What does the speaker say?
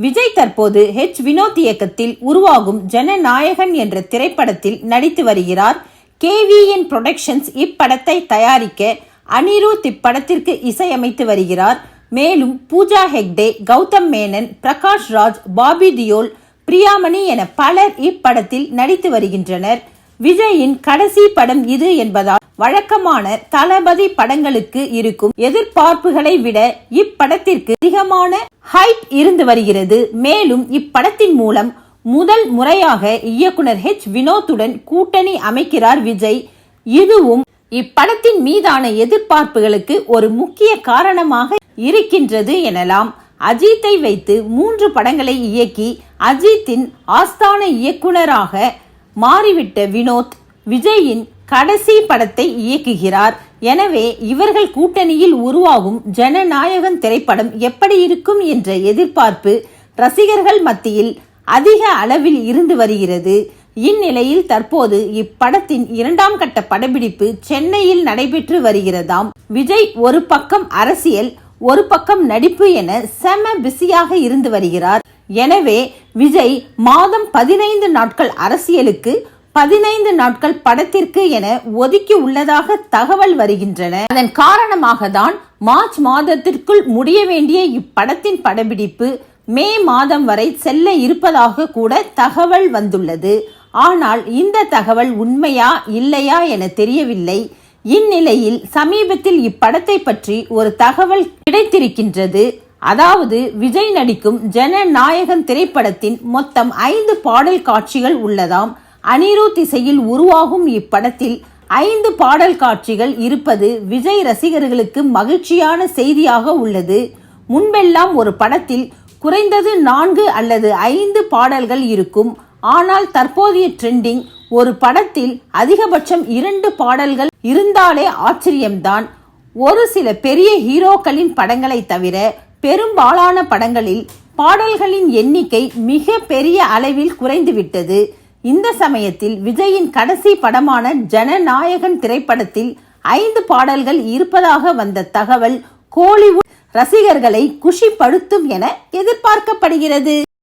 விஜய் தற்போது வினோத் இயக்கத்தில் உருவாகும் ஜனநாயகன் என்ற திரைப்படத்தில் நடித்து வருகிறார். KVN புரொடக்ஷன்ஸ் இப்படத்தை தயாரிக்க அனிருத் இப்படத்திற்கு இசையமைத்து வருகிறார். மேலும் பூஜா ஹெக்டே, கௌதம் மேனன், பிரகாஷ் ராஜ், பாபி தியோல், பிரியாமணி என பலர் இப்படத்தில் நடித்து வருகின்றனர். விஜயின் கடைசி படம் இது என்பதால் வழக்கமான தளபதி படங்களுக்கு இருக்கும் எதிர்பார்ப்புகளை விட இப்படத்திற்கு அதிகமான ஹைப் இருந்து வருகிறது. மேலும் இப்படத்தின் மூலம் முதல் முறையாக இயக்குனர் வினோத்துடன் கூட்டணி அமைக்கிறார் விஜய். இதுவும் இப்படத்தின் மீதான எதிர்பார்ப்புகளுக்கு ஒரு முக்கிய காரணமாக இருக்கின்றது எனலாம். அஜித்தை வைத்து 3 படங்களை இயக்கி அஜித்தின் ஆஸ்தான இயக்குனராக மாறிவிட்ட வினோத் விஜயின் கடைசி படத்தை இயக்குகிறார். எனவே இவர்கள் கூட்டணியில் உருவாகும் ஜனநாயகன் திரைப்படம் எப்படி இருக்கும் என்ற எதிர்பார்ப்பு ரசிகர்கள் மத்தியில் அதிக அளவில் இருந்து வருகிறது. இந்நிலையில் தற்போது இப்படத்தின் 2ஆம் கட்ட படப்பிடிப்பு சென்னையில் நடைபெற்று வருகிறதாம். விஜய் ஒரு பக்கம் அரசியல், ஒரு பக்கம் நடிப்பு என செம பிஸியாக இருந்து வருகிறார். எனவே விஜய் மாதம் 15 நாட்கள் அரசியலுக்கு, 15 நாட்கள் படத்திற்கு என ஒதுக்கி உள்ளதாக தகவல் வருகின்றன. அதன் காரணமாக தான் மார்ச் மாதத்திற்குள் முடிய வேண்டிய இப்படத்தின் படப்பிடிப்பு மே மாதம் வரை செல்ல இருப்பதாக கூட தகவல் வந்துள்ளது. ஆனால் இந்த தகவல் உண்மையா இல்லையா என தெரியவில்லை. இந்நிலையில் சமீபத்தில் இப்படத்தை பற்றி ஒரு தகவல் கிடைத்திருக்கின்றது. அதாவது விஜய் நடிக்கும் ஜனநாயகன் திரைப்படத்தின் மொத்தம் 5 பாடல் காட்சிகள் உள்ளதாம். அனிருத் இசையில் உருவாகும் இப்படத்தில் 5 பாடல் காட்சிகள் இருப்பது விஜய் ரசிகர்களுக்கு மகிழ்ச்சியான செய்தியாக உள்ளது. முன்பெல்லாம் ஒரு படத்தில் குறைந்தது 4 அல்லது 5 பாடல்கள் இருக்கும். ஆனால் தற்போதைய ட்ரெண்டிங் ஒரு படத்தில் அதிகபட்சம் 2 பாடல்கள் இருந்தாலே ஆச்சரியம்தான். ஒரு சில பெரிய ஹீரோக்களின் படங்களை தவிர பெரும்பாலான படங்களில் பாடல்களின் எண்ணிக்கை மிக பெரிய அளவில் குறைந்துவிட்டது. இந்த சமயத்தில் விஜயின் கடைசி படமான ஜனநாயகன் திரைப்படத்தில் 5 பாடல்கள் இருப்பதாக வந்த தகவல் கோலிவுட் ரசிகர்களை குஷிப்படுத்தும் என எதிர்பார்க்கப்படுகிறது.